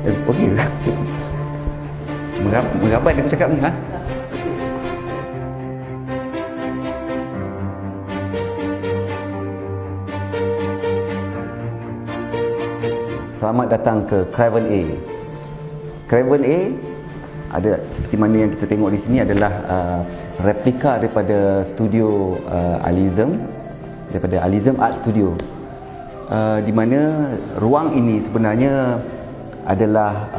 Okey. Merabat aku cakap ni, ha? Selamat datang ke Craven A. Craven A ada seperti mana yang kita tengok di sini adalah replika daripada studio Alizem, daripada Alizem Art Studio. Di mana ruang ini sebenarnya adalah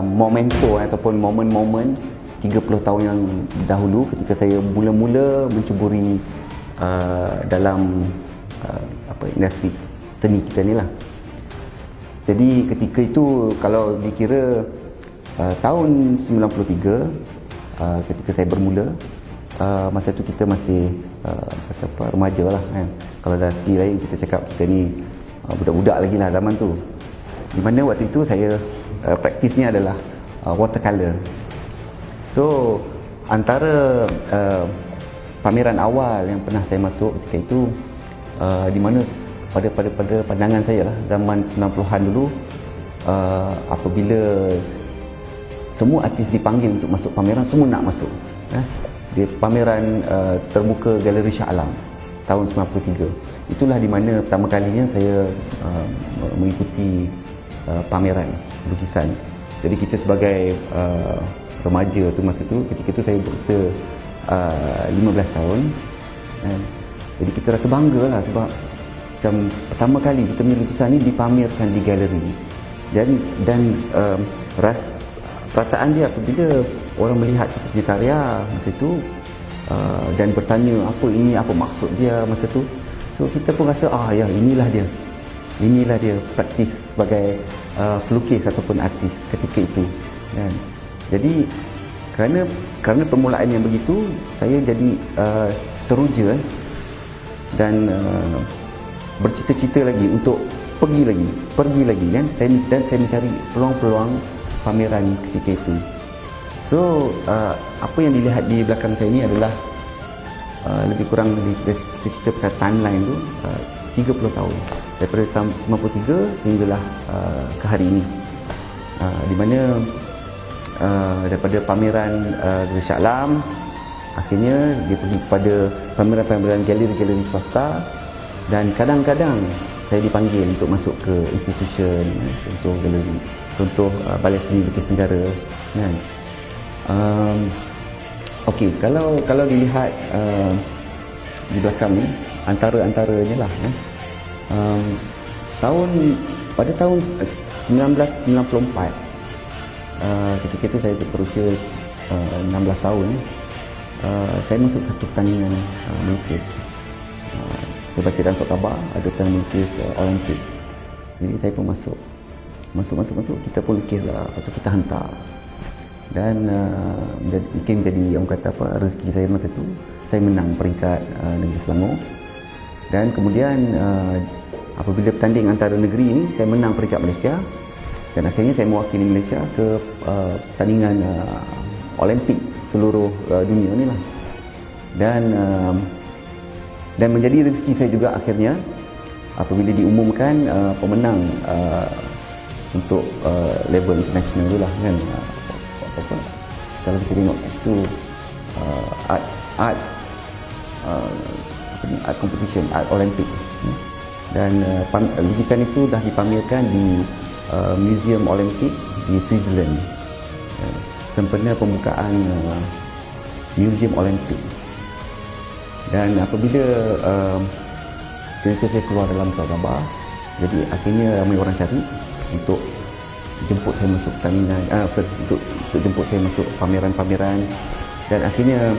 memento ataupun momen-momen 30 tahun yang dahulu ketika saya mula-mula menceburi dalam industri seni kita ni lah. Jadi ketika itu kalau dikira tahun 93 ketika saya bermula, masa tu kita masih remaja lah kan. Kalau dah segi lain kita cakap kita ni budak-budak lagi lah zaman tu. Di mana waktu itu saya praktisnya adalah watercolor. So antara pameran awal yang pernah saya masuk ketika itu, di mana pada pandangan saya lah, zaman 90-an dulu, apabila semua artis dipanggil untuk masuk pameran, semua nak masuk. Di pameran terbuka Galeri Shah Alam tahun 93. Itulah di mana pertama kalinya saya mengikuti pameran lukisan. Jadi kita sebagai remaja tu masa tu, ketika itu saya berusia 15 tahun. Jadi kita rasa bangga lah sebab macam pertama kali kita punya lukisan ni dipamerkan di galeri. Dan perasaan dia apabila orang melihat kita punya karya masa tu dan bertanya apa ini, apa maksud dia masa tu. So kita pun rasa ya inilah dia praktis sebagai pelukis ataupun artis ketika itu kan. Jadi kerana permulaan yang begitu, saya jadi teruja dan bercita-cita lagi untuk pergi lagi kan. Dan saya mencari peluang-peluang pameran ketika itu. So apa yang dilihat di belakang saya ini adalah lebih kurang kita cerita pasal timeline tu 30 tahun daripada tahun 93 sehinggalah ke hari ini, di mana daripada pameran Galeri Shah Alam akhirnya dia pergi kepada pameran-pameran galeri-galeri swasta, dan kadang-kadang saya dipanggil untuk masuk ke institusi, contoh galeri, contoh Balai Seni Lukis Negara kan. Okey, kalau dilihat di belakang ni antaranya lah pada tahun 1994, ketika itu saya berusia 16 tahun, saya masuk satu pertandingan melukis. Saya baca dalam surat khabar ada pertandingan melukis Olimpik. Jadi saya pun masuk, kita pun lukis lah, lepas tu kita hantar. Dan mungkin menjadi orang kata rezeki saya masa tu, saya menang peringkat negeri Selangor. Dan kemudian apabila bertanding antara negeri ini, saya menang peringkat Malaysia, dan akhirnya saya mewakili Malaysia ke pertandingan Olimpik seluruh dunia ni lah. Dan menjadi rezeki saya juga akhirnya apabila diumumkan pemenang untuk level international tu lah kan. Kalau kita tengok kat situ art competition, art Olimpik, dan lukisan itu dah dipamerkan di Museum Olimpik di Switzerland sempena pembukaan Museum Olimpik. Dan apabila cerita saya keluar dalam surat khabar, jadi akhirnya ramai orang cari untuk jemput saya masuk pertandingan, untuk jemput saya masuk pameran-pameran. Dan akhirnya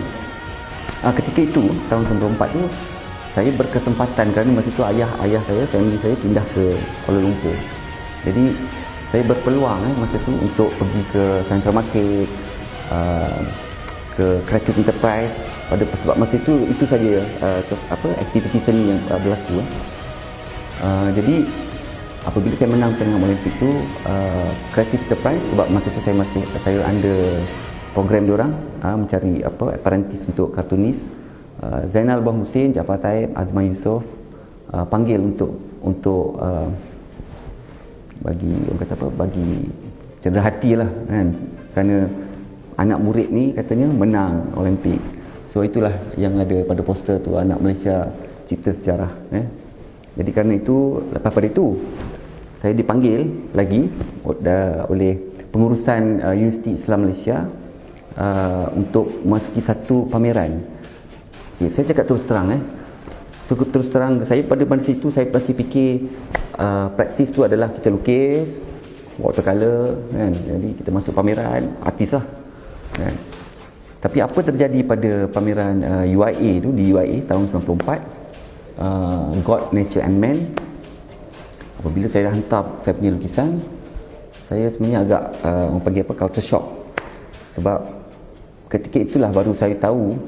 ketika itu tahun 94 tu saya berkesempatan, kerana masa itu ayah saya, family saya pindah ke Kuala Lumpur. Jadi saya berpeluang masa tu untuk pergi ke Central Market, ke Creative Enterprise, sebab masa itu saja aktiviti seni yang berlaku. Jadi apabila saya menang pertandingan Olimpik tu, Creative Enterprise, sebab masa tu saya under program diorang mencari apprentice untuk kartunis, Zainal Bah Hussein, Jaafar Taib, Azman Yusof panggil untuk bagi cedera hati lah kan, kerana anak murid ni katanya menang Olimpik. So itulah yang ada pada poster tu, anak Malaysia cipta sejarah. Jadi kerana itu, lepas pada itu saya dipanggil lagi oleh pengurusan Universiti Islam Malaysia untuk masuki satu pameran. Saya cakap terus terang terus terang, saya pada masa itu saya pasti fikir praktis tu adalah kita lukis, watercolor kan. Jadi kita masuk pameran, artis lah kan. Tapi apa terjadi pada pameran UIA tu, di UIA tahun 94, God, Nature and Man, apabila saya hantar saya punya lukisan, saya sebenarnya agak orang panggil apa, culture shock. Sebab ketika itulah baru saya tahu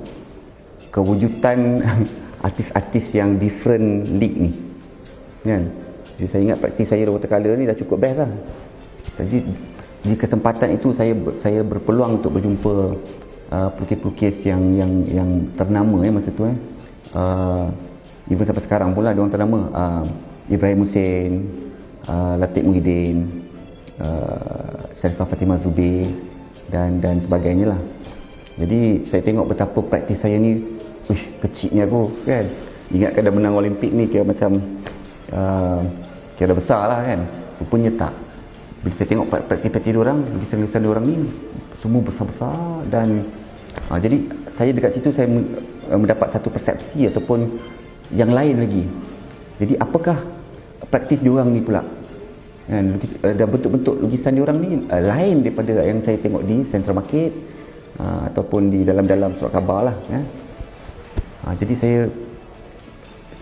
kewujudan artis-artis yang different league ni kan. Jadi saya ingat praktis saya watercolor ni dah cukup best lah. Jadi di kesempatan itu saya berpeluang untuk berjumpa pelukis-pelukis yang ternama masa tu even sampai sekarang pula dia orang ternama, Ibrahim Hussein, Latif Muhyiddin, Sharifah Fatimah Zubir dan sebagainya lah. Jadi saya tengok betapa praktis saya ni, kecilnya aku kan. Ingatkan dah menang Olimpik ni kira macam kira dah besar lah kan. Rupanya tak. Bila saya tengok praktis-praktis diorang, lukisan-lukisan diorang ni semua besar-besar. Dan jadi saya dekat situ saya mendapat satu persepsi ataupun yang lain lagi. Jadi apakah praktis diorang ni pula kan, dan bentuk-bentuk lukisan diorang ni lain daripada yang saya tengok di Central Market ataupun di dalam surat khabar lah ya. Jadi saya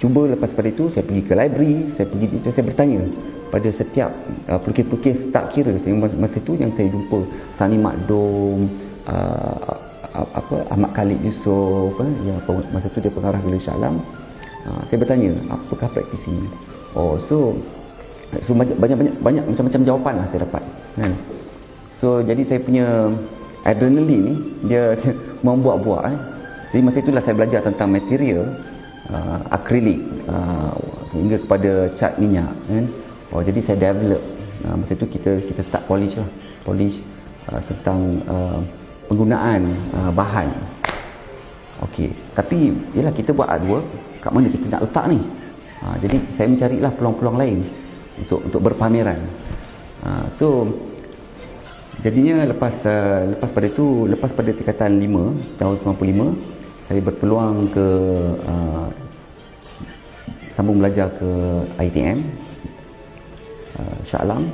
cuba lepas pada itu saya pergi ke library, saya bertanya pada setiap pelukis-pelukis tak kira masa itu yang saya jumpa, Sani Makdum, Ahmad Khalid Yusof yang masa itu dia pengarah Bila Shah Alam. Saya bertanya apakah praktis ini. So banyak macam-macam jawapan lah saya dapat kan. So jadi saya punya adrenalin ni dia membuat-buat Jadi masa itulah saya belajar tentang material akrilik sehingga kepada cat minyak kan. Jadi saya develop masa itu kita start polish tentang penggunaan bahan. Okey, tapi yalah kita buat artwork, kat mana kita nak letak ni? Jadi saya mencarilah peluang-peluang lain untuk berpameran. So jadinya lepas pada tingkatan 5 tahun 95, saya berpeluang ke sambung belajar ke ITM Shah Alam,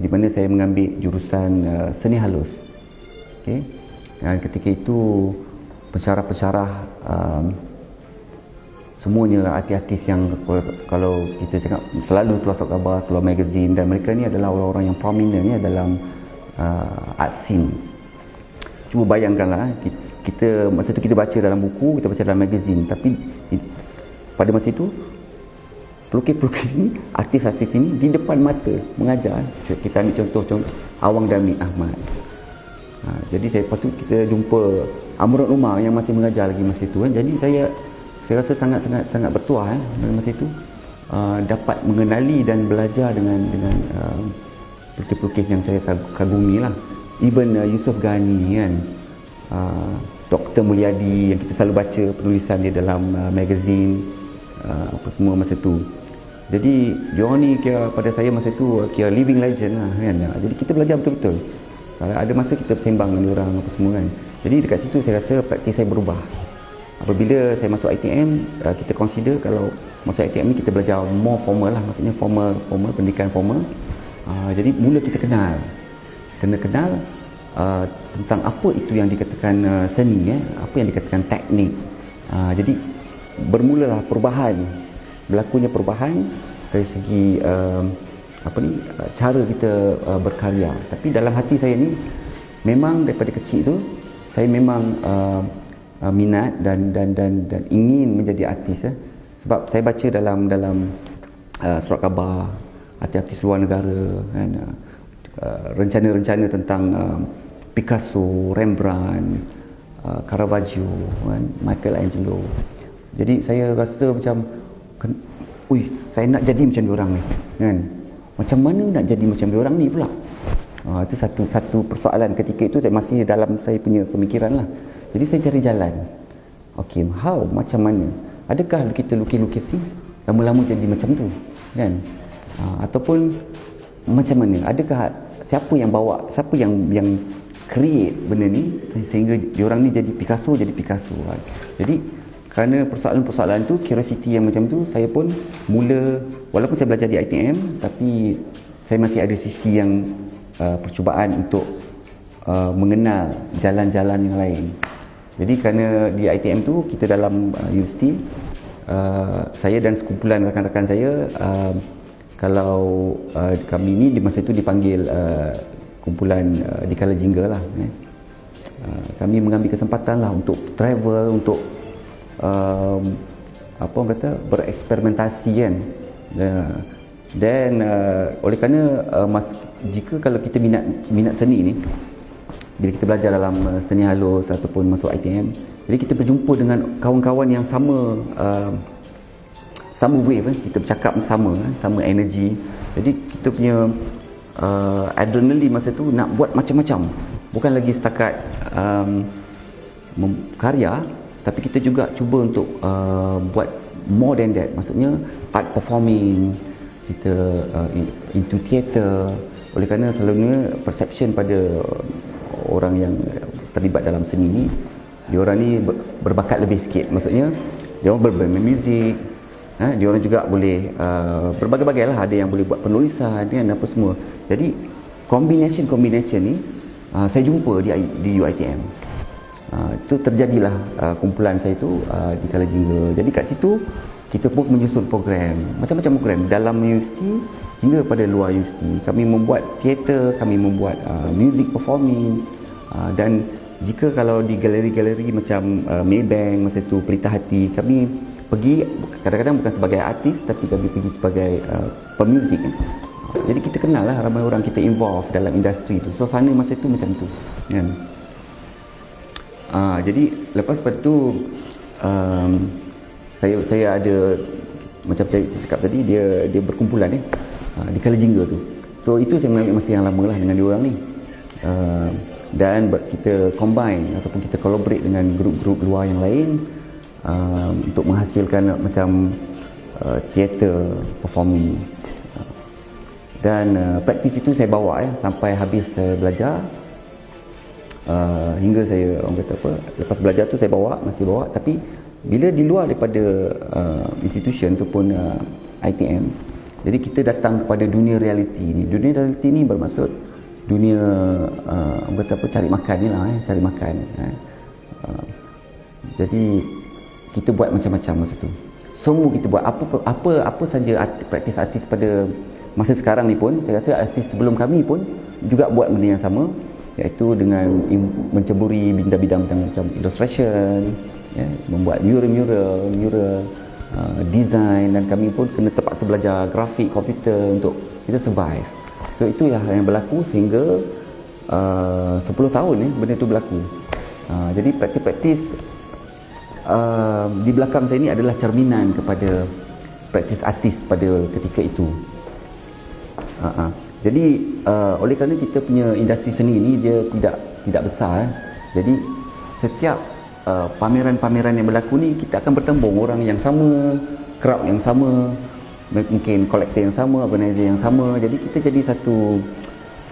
di mana saya mengambil jurusan seni halus. Okey. Dan ketika itu pensyarah-pensyarah semuanya artis-artis yang kalau kita cakap selalu keluar surat khabar, keluar magazine, dan mereka ni adalah orang-orang yang prominent ni dalam art scene. Cuba bayangkanlah kita masa tu kita baca dalam buku, kita baca dalam magazine, tapi pada masa itu pelukis-pelukis ni, artis-artis ini di depan mata mengajar. Kita ambil contoh Awang Damik Ahmad. Jadi lepas tu kita jumpa Amrul Umar yang masih mengajar lagi masa itu kan. Jadi saya rasa sangat bertuah dalam masa itu dapat mengenali dan belajar dengan pelukis-pelukis yang saya kagumi lah. Even Yusof Ghani kan, Dr. Mulyadi yang kita selalu baca penulisan dia dalam magazine apa semua masa tu. Jadi diorang ni kira pada saya masa tu kira living legend lah kan. Jadi kita belajar betul-betul. Ada masa kita bersembang dengan diorang apa semua kan. Jadi dekat situ saya rasa praktis saya berubah. Apabila saya masuk ITM, kita consider kalau masuk ITM ni kita belajar more formal lah, maksudnya formal pendidikan formal. Jadi mula kita kenal tentang apa itu yang dikatakan seni, apa yang dikatakan teknik. Jadi bermulalah berlakunya perubahan dari segi cara kita berkarya. Tapi dalam hati saya ni memang daripada kecil tu saya memang minat dan ingin menjadi artis sebab saya baca dalam surat khabar artis-artis luar negara kan, rencana-rencana tentang Picasso, Rembrandt, Caravaggio kan, Michelangelo. Jadi saya rasa macam saya nak jadi macam diorang ni kan. Macam mana nak jadi macam diorang ni pula Itu satu persoalan ketika itu masih dalam saya punya pemikiran lah. Jadi saya cari jalan. Okey, macam mana? Adakah kita lukis-lukis ni lama-lama jadi macam tu, kan? Ataupun macam mana? Adakah siapa yang create benda ni sehingga diorang ni jadi Picasso. Jadi kerana persoalan-persoalan tu, curiosity yang macam tu, saya pun mula, walaupun saya belajar di ITM, tapi saya masih ada sisi yang percubaan untuk mengenal jalan-jalan yang lain. Jadi kerana di ITM tu kita dalam universiti, saya dan sekumpulan rakan-rakan saya, kalau kami ni di masa itu dipanggil kumpulan Dikala Jingga lah, kami mengambil kesempatan lah untuk travel, untuk bereksperimentasi, kan. Dan oleh kerana jika kalau kita minat seni ni, bila kita belajar dalam seni halus ataupun masuk ITM, jadi kita berjumpa dengan kawan-kawan yang sama wave, kita bercakap sama energi. Jadi kita punya adrenalin masa tu nak buat macam-macam, bukan lagi setakat karya, tapi kita juga cuba untuk buat more than that, maksudnya art performing, kita into theater. Oleh kerana selalunya perception pada orang yang terlibat dalam seni ni, diorang ni berbakat lebih sikit, maksudnya diorang bermain muzik, diorang juga boleh berbagai-bagai lah, ada yang boleh buat penulisan kan, apa semua. Jadi combination ni saya jumpa di UiTM. Itu terjadilah kumpulan saya tu di Kala Jingga. Jadi kat situ kita pun menyusun program, macam-macam program dalam universiti hingga pada luar universiti. Kami membuat teater, kami membuat music performing, dan jika kalau di galeri-galeri macam Maybank masa tu, Pelita Hati, kami pergi kadang-kadang bukan sebagai artis, tapi kami pergi sebagai pemuzik, kan. Jadi kita kenal lah ramai orang, kita involve dalam industri tu. Suasana masa tu macam tu, kan. Jadi lepas pada tu saya ada, macam saya cakap tadi, dia berkumpulan di Kala Jingga tu. So itu saya mengambil masa yang lama lah dengan diorang ni, dan kita combine ataupun kita collaborate dengan grup-grup luar yang lain untuk menghasilkan macam teater performing. Dan praktis itu saya bawa sampai habis saya belajar, hingga saya, orang kata apa, lepas belajar tu saya masih bawa. Tapi bila di luar daripada institution tu pun ITM, jadi kita datang kepada dunia realiti ni. Dunia realiti ni bermaksud dunia orang kata apa, cari makan ni lah, cari makan. Jadi kita buat macam-macam masa tu. Semua kita buat apa saja praktis artis pada masa sekarang ni pun, saya rasa artis sebelum kami pun juga buat benda yang sama, iaitu dengan menceburi bidang-bidang macam illustration, membuat mural, design, dan kami pun kena terpaksa belajar grafik komputer untuk kita survive. So itulah yang berlaku sehingga 10 tahun benda tu berlaku. Jadi praktis-praktis di belakang saya ni adalah cerminan kepada praktis artis pada ketika itu. Jadi oleh kerana kita punya industri seni ni dia tidak besar, jadi setiap pameran-pameran yang berlaku ni kita akan bertembung orang yang sama, crowd yang sama, mungkin kolektor yang sama, organizer yang sama. Jadi kita jadi satu,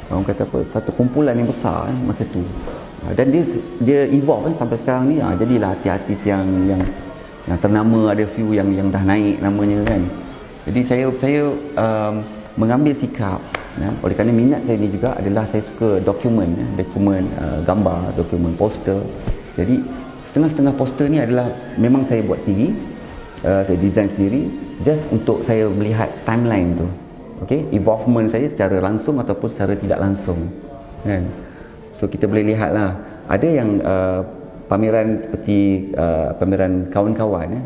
orang kata apa, satu kumpulan yang besar masa tu. Dan dia evolve sampai sekarang ni. Jadilah artis-artis yang ternama, ada few yang dah naik namanya, kan. Jadi saya mengambil sikap, oleh kerana minat saya ni juga adalah saya suka dokumen gambar, dokumen poster. Jadi setengah-setengah poster ni adalah memang saya buat sendiri, saya design sendiri, just untuk saya melihat timeline tu, involvement saya secara langsung ataupun secara tidak langsung, kan. So kita boleh lihat lah, ada yang pameran seperti pameran kawan-kawan,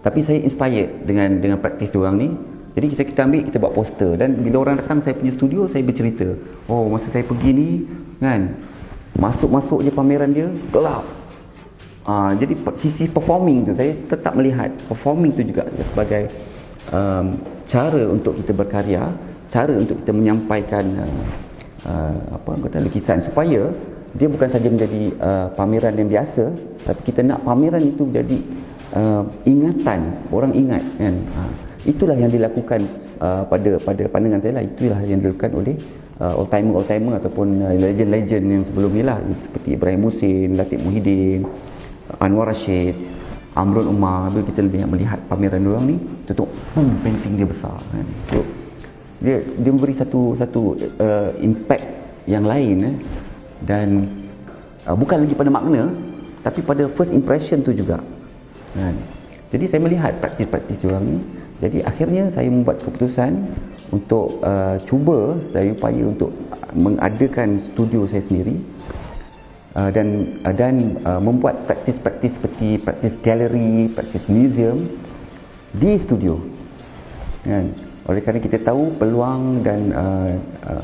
tapi saya inspired dengan praktis diorang ni. Jadi kita ambil, kita buat poster, dan bila orang datang saya punya studio, saya bercerita, oh masa saya pergi ni, kan, masuk je pameran dia gelap. Jadi sisi performing tu saya tetap melihat performing tu juga sebagai cara untuk kita berkarya, cara untuk kita menyampaikan apa kata lukisan, supaya dia bukan saja menjadi pameran yang biasa, tapi kita nak pameran itu jadi ingatan, orang ingat kan. Itulah yang dilakukan pada pandangan saya lah, itulah yang dilakukan oleh old-timer ataupun legend-legend yang sebelum ni lah, seperti Ibrahim Hussein, Latif Muhyiddin, Anwar Rashid, Amrul Umar. Bila kita lebih melihat pameran diorang ni, kita tengok painting dia besar kan. So, dia memberi satu impact yang lain dan bukan lagi pada makna, tapi pada first impression tu juga kan. Jadi saya melihat praktis-praktis diorang ni, jadi akhirnya saya membuat keputusan untuk cuba, saya upaya untuk mengadakan studio saya sendiri, dan membuat praktis-praktis seperti praktis galeri, praktis museum di studio kan. Oleh kerana kita tahu peluang dan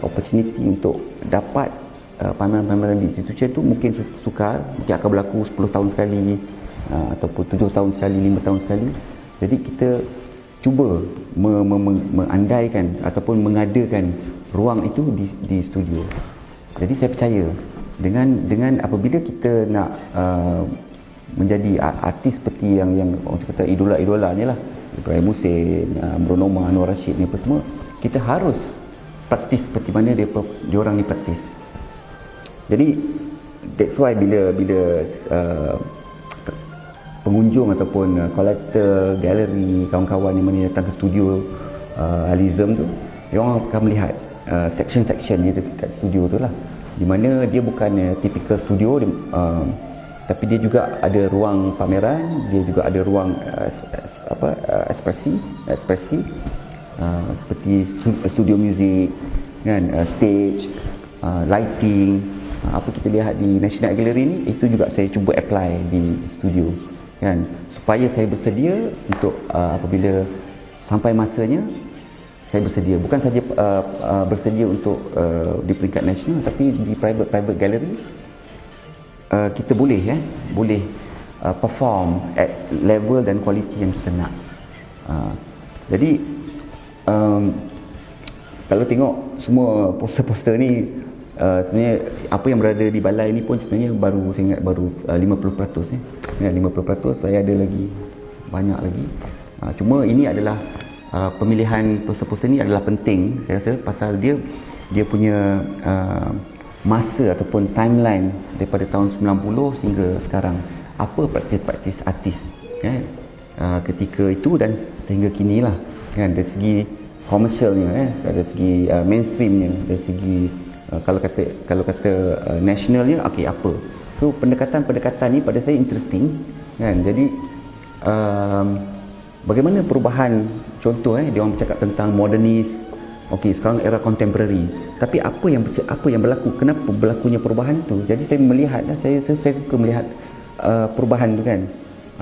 opportunity untuk dapat pameran-pameran di institusi itu mungkin sukar, mungkin akan berlaku 10 tahun sekali, ataupun 7 tahun sekali, 5 tahun sekali. Jadi kita cuba mengandaikan ataupun mengadakan ruang itu di studio. Jadi saya percaya dengan apabila kita nak menjadi artis seperti yang orang kata idola-idola ni lah, Ibrahim Hussein, Amrul Umar, Anwar Rashid ni apa semua, kita harus praktis seperti mana diorang ni praktis. Jadi that's why bila pengunjung ataupun kolektor, galeri, kawan-kawan yang mana datang ke studio Alizem tu, dia orang akan melihat section-section dia dekat studio tu lah, di mana dia bukan typical studio, tapi dia juga ada ruang pameran, dia juga ada ruang ekspresi seperti studio muzik kan, stage, lighting. Apa kita lihat di National Gallery ni, itu juga saya cuba apply di studio kan, supaya saya bersedia untuk apabila sampai masanya saya bersedia, bukan saja bersedia untuk di peringkat nasional, tapi di private gallery kita boleh perform at level dan kualiti yang kita nak. Jadi kalau tengok semua poster-poster ni, sebenarnya apa yang berada di balai ni pun sebenarnya baru, saya ingat baru 50%. 50%, saya ada lagi banyak lagi. Cuma ini adalah pemilihan poster-poster ni adalah penting, saya rasa, pasal dia punya masa ataupun timeline daripada tahun 90 sehingga sekarang. Apa praktis-praktis artis kan, ketika itu dan sehingga kini lah kan, dari segi komersialnya, dari segi mainstreamnya, dari segi kalau kata nationalnya, okey apa. So pendekatan ni pada saya interesting kan. Jadi bagaimana perubahan, contoh dia orang bercakap tentang modernis, okey sekarang era contemporary, tapi apa yang berlaku, kenapa berlakunya perubahan tu. Jadi saya melihat, saya suka melihat perubahan tu kan.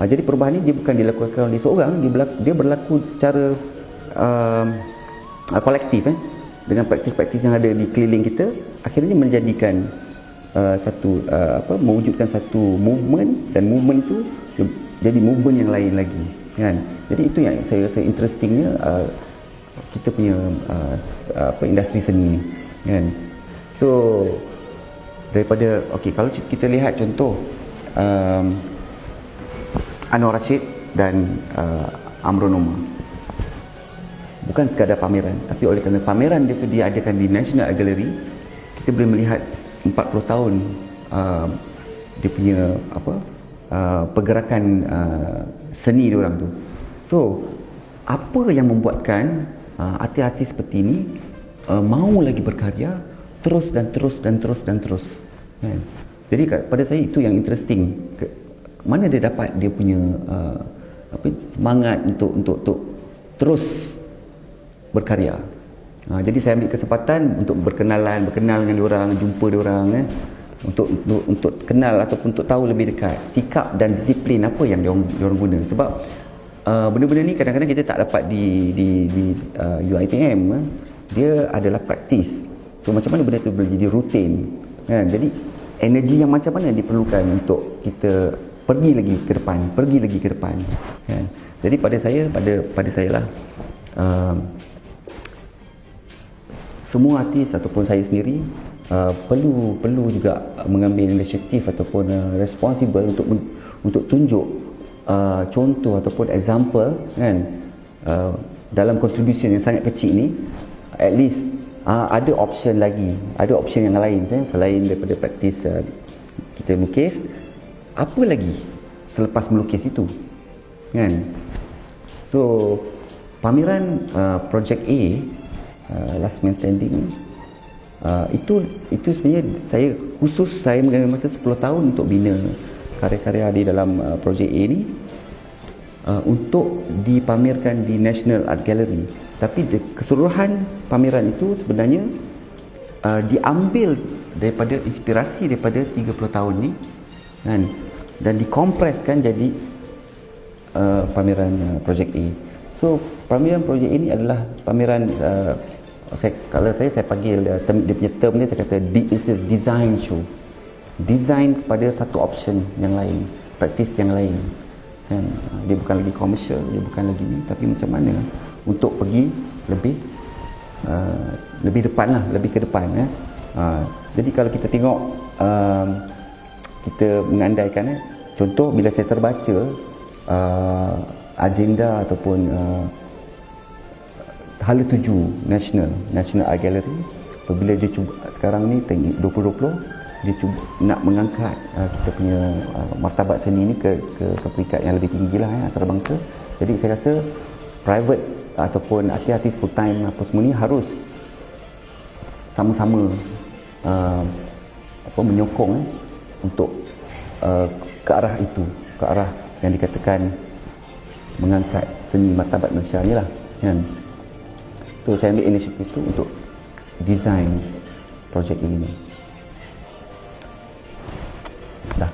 Jadi perubahan ni dia bukan dilakukan oleh seorang, dia berlaku secara kolektif dengan praktis-praktis yang ada di keliling kita, akhirnya menjadikan mewujudkan satu movement, dan movement itu jadi movement yang lain lagi kan. Jadi itu yang saya rasa interestingnya kita punya industri seni ni kan. So daripada kalau kita lihat contoh Anwar Rashid dan Amrul Umar, bukan sekadar pameran, tapi oleh kerana pameran dia diadakan di National Gallery, kita boleh melihat 40 tahun dia punya pergerakan seni diorang tu. So apa yang membuatkan artis-artis seperti ini mahu lagi berkarya terus kan? Jadi pada saya itu yang interesting. Mana dia dapat dia punya semangat untuk terus berkarya. Jadi saya ambil kesempatan untuk berkenal dengan diorang, jumpa diorang untuk kenal ataupun untuk tahu lebih dekat sikap dan disiplin apa yang diorang guna. Sebab benda-benda ni kadang-kadang kita tak dapat di UiTM. Dia adalah praktis. So macam mana benda tu boleh jadi rutin kan? Jadi energi yang macam mana diperlukan untuk kita pergi lagi ke depan kan? Jadi pada saya lah, semua artis ataupun saya sendiri perlu juga mengambil inisiatif ataupun responsible untuk tunjuk contoh ataupun example kan, dalam contribution yang sangat kecil ni, at least ada option lagi, ada option yang lain kan, selain daripada praktis kita melukis, apa lagi selepas melukis itu kan. So pameran Project A, Last Man Standing ni, itu sebenarnya saya mengambil masa 10 tahun untuk bina karya-karya di dalam Project A ni, untuk dipamerkan di National Art Gallery. Tapi keseluruhan pameran itu sebenarnya diambil daripada inspirasi daripada 30 tahun ni kan, dan dikompreskan jadi pameran Project A. So pameran Project A ni adalah pameran, kalau saya panggil dia punya term ni, saya kata it's a design show, design kepada satu option yang lain, praktis yang lain kan. Dia bukan lagi komersial, dia bukan lagi ni, tapi macam mana untuk pergi lebih depan lah, lebih ke depan jadi kalau kita tengok, kita mengandaikan contoh, bila saya terbaca agenda ataupun hala tuju National Art Gallery, apabila dia cuba sekarang ni 2020, dia cuba nak mengangkat kita punya martabat seni ni ke peringkat yang lebih tinggi lah antarabangsa. Jadi saya rasa private ataupun artis full time apa semua ni harus sama-sama menyokong untuk ke arah itu, ke arah yang dikatakan mengangkat seni martabat Malaysia ni lah kan. So saya ambil inisiatif itu untuk design projek ini. Dah.